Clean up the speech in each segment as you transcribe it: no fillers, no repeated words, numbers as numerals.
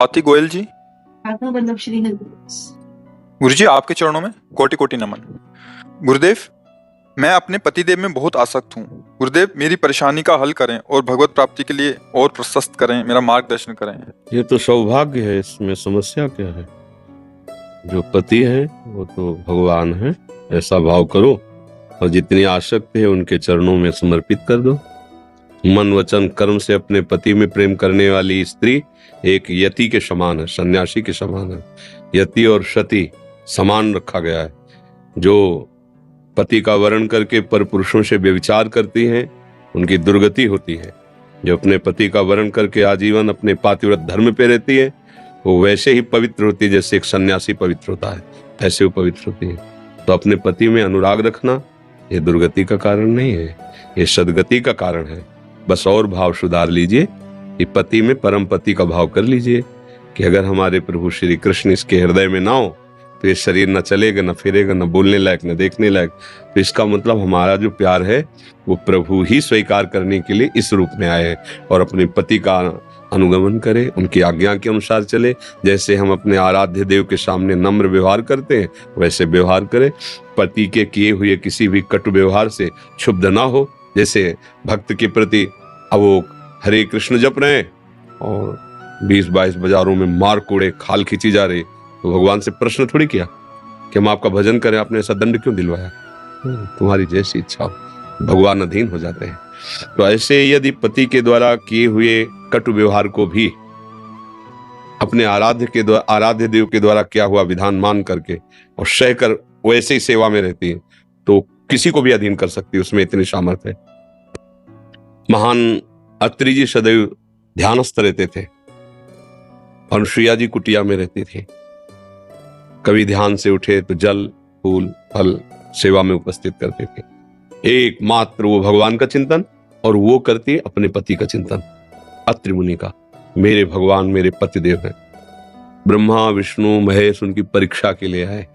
स्वाति गोयल जी, आत्मा वल्लभ श्री हरिदास। गुरु जी आपके चरणों में कोटि कोटि नमन। गुरुदेव, मैं अपने पतिदेव में बहुत आसक्त हूँ। गुरुदेव, मेरी परेशानी का हल करें और भगवत प्राप्ति के लिए और प्रशस्त करें, मेरा मार्गदर्शन करें। ये तो सौभाग्य है, इसमें समस्या क्या है? जो पति है वो तो भगवान है, ऐसा भाव करो और जितनी आसक्ति है उनके चरणों में समर्पित कर दो। मन वचन कर्म से अपने पति में प्रेम करने वाली स्त्री एक यति के समान है, सन्यासी के समान है। यति और सती समान रखा गया है। जो पति का वर्ण करके पर पुरुषों से व्यभिचार करती हैं उनकी दुर्गति होती है। जो अपने पति का वर्ण करके आजीवन अपने पातिव्रत धर्म पे रहती है वो वैसे ही पवित्र होती है जैसे एक सन्यासी पवित्र होता है, ऐसे वो पवित्र होती है। तो अपने पति में अनुराग रखना ये दुर्गति का कारण नहीं है, ये सदगति का कारण है। बस और भाव सुधार लीजिए कि पति में परम पति का भाव कर लीजिए कि अगर हमारे प्रभु श्री कृष्ण इसके हृदय में ना हो तो ये शरीर न चलेगा, न फिरेगा, न बोलने लायक, न देखने लायक। तो इसका मतलब हमारा जो प्यार है वो प्रभु ही स्वीकार करने के लिए इस रूप में आए हैं और अपने पति का अनुगमन करे, उनकी आज्ञा के अनुसार चले। जैसे हम अपने आराध्य देव के सामने नम्र व्यवहार करते हैं वैसे व्यवहार करें। पति के किए हुए किसी भी कटु व्यवहार से क्षुब्ध ना हो। जैसे भक्त के प्रति अब वो हरे कृष्ण जप रहे हैं और 20-22 बाजारों में मार कूड़े खाल खींची जा रही, तो भगवान से प्रश्न थोड़ी किया कि हम आपका भजन करें, आपने ऐसा दंड क्यों दिलवाया? तुम्हारी जैसी इच्छा हो। भगवान अधीन हो जाते हैं। तो ऐसे यदि पति के द्वारा किए हुए कटु व्यवहार को भी अपने आराध्य देव के द्वारा किया हुआ विधान मान करके और सहकर वैसे ही सेवा में रहती है तो किसी को भी अधीन कर सकती है, उसमें इतनी सामर्थ्य है। महान अत्रि जी सदैव ध्यानस्थ रहते थे, अनुसुईया जी कुटिया में रहती थी। कभी ध्यान से उठे तो जल फूल फल सेवा में उपस्थित करते थे। एकमात्र वो भगवान का चिंतन और वो करती अपने पति का चिंतन। अत्रि मुनि का मेरे भगवान मेरे पतिदेव हैं। ब्रह्मा विष्णु महेश उनकी परीक्षा के लिए आए,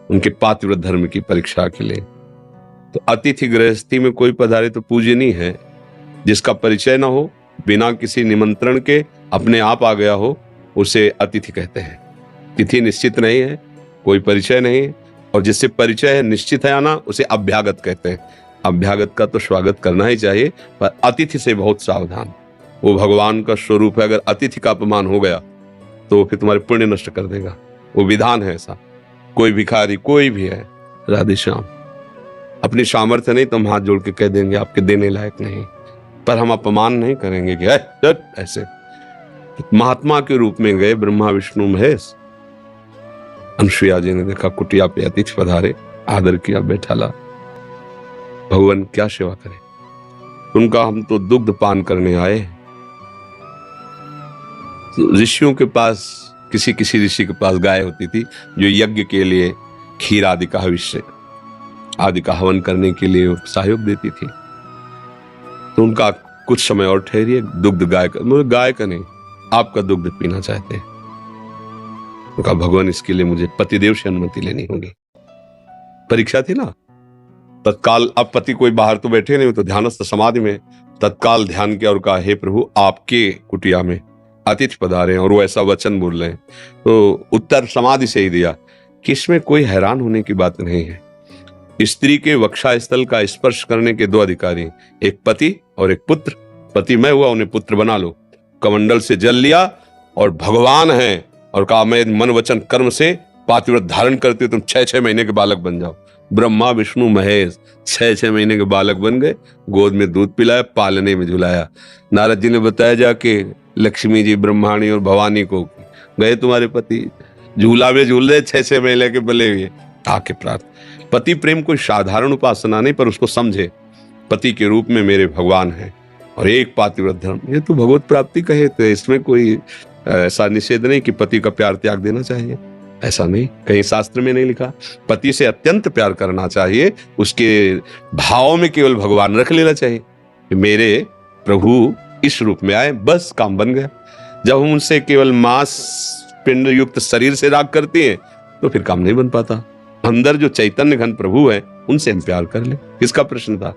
उनके पातिव्रत धर्म की परीक्षा के लिए। तो अतिथि गृहस्थी में कोई पधारे तो पूजनीय है। जिसका परिचय ना हो, बिना किसी निमंत्रण के अपने आप आ गया हो, उसे अतिथि कहते हैं। तिथि निश्चित नहीं है, कोई परिचय नहीं है, और जिससे परिचय है निश्चित है आना, उसे अभ्यागत कहते हैं। अभ्यागत का तो स्वागत करना ही चाहिए, पर अतिथि से बहुत सावधान। वो भगवान का स्वरूप है। अगर अतिथि का अपमान हो गया तो फिर तुम्हारे पुण्य नष्ट कर देगा। वो विधान है ऐसा। कोई भिखारी कोई भी है, राधे श्याम, अपनी सामर्थ्य नहीं तो हम हाथ जोड़ के कह देंगे आपके देने लायक नहीं, पर हम अपमान नहीं करेंगे कि ऐसे। महात्मा के रूप में गए ब्रह्मा विष्णु महेश। अनुसुईया जी ने देखा कुटिया पे अतिथि पधारे, आदर किया, बैठा ला। भगवान क्या सेवा करें? उनका हम तो दुग्ध पान करने आए। ऋषियों के पास किसी ऋषि के पास गाय होती थी जो यज्ञ के लिए खीर आदि का हविष्य आदि का हवन करने के लिए सहयोग देती थी। तो उनका कुछ समय और ठहरिए, दुग्ध गाय का नहीं, आपका दुग्ध पीना चाहते हैं। उनका भगवान इसके लिए मुझे पतिदेव से अनुमति लेनी होगी। परीक्षा थी ना तत्काल। अब पति कोई बाहर तो बैठे नहीं, तो ध्यानस्थ समाधि में तत्काल ध्यान किया और कहा हे प्रभु आपके कुटिया में अतिथि पधारे हैं और वो ऐसा वचन बोल रहे हैं। तो उत्तर समाधि से ही दिया कि इसमें कोई हैरान होने की बात नहीं है। स्त्री के वक्षा स्थल का स्पर्श करने के दो अधिकारी, एक पति और एक पुत्र। पति मैं हुआ, उन्हें पुत्र बना लो। कमंडल से जल लिया और भगवान है और कहा मैं मन वचन कर्म से पातिव्रत धारण करते हो, तुम 6-6 महीने के बालक बन जाओ। ब्रह्मा विष्णु महेश 6-6 महीने के बालक बन गए। गोद में दूध पिलाया, पालने में झुलाया। नारद जी ने बताया जाके लक्ष्मी जी ब्रह्माणी और भवानी को, गए तुम्हारे पति झूला में झूल रहे 6-6 महीने के बले हुए। आके प्रार्थना। पति प्रेम कोई साधारण उपासना नहीं, पर उसको समझे पति के रूप में मेरे भगवान है और एक पातिव्रत धर्म। ये तो भगवत प्राप्ति कहे तो इसमें कोई ऐसा निषेध नहीं कि पति का प्यार त्याग देना चाहिए, ऐसा नहीं, कहीं शास्त्र में नहीं लिखा। पति से अत्यंत प्यार करना चाहिए, उसके भाव में केवल भगवान रख लेना चाहिए कि मेरे प्रभु इस रूप में आए, बस काम बन गया। जब हम उनसे केवल मांस पिंड युक्त शरीर से राग करते हैं तो फिर काम नहीं बन पाता। अंदर जो चैतन्य घन प्रभु है उनसे हम प्यार कर ले। किसका प्रश्न था?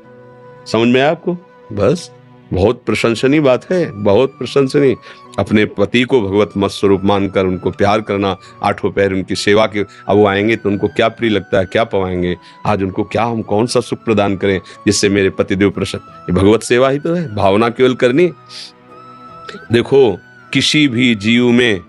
समझ में आया आपको? बस बहुत प्रशंसनीय बात है, बहुत प्रशंसनीय। अपने पति को भगवत मत स्वरूप मानकर उनको प्यार करना, आठों पैर उनकी सेवा की। अब वो आएंगे तो उनको क्या प्रिय लगता है, क्या पवाएंगे, आज उनको क्या हम कौन सा सुख प्रदान करें जिससे मेरे पतिदेव प्रसन्न। ये भगवत सेवा ही तो है, भावना केवल करनी। देखो किसी भी जीव में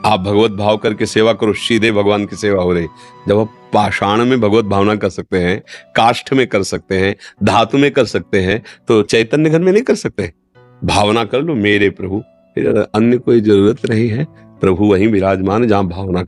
आप भगवत भाव करके सेवा करो, सीधे भगवान की सेवा हो रही। जब आप पाषाण में भगवत भावना कर सकते हैं, काष्ठ में कर सकते हैं, धातु में कर सकते हैं, तो चैतन्य घन में नहीं कर सकते। भावना कर लो मेरे प्रभु, फिर अन्य कोई जरूरत नहीं है। प्रभु वहीं विराजमान जहां भावना कर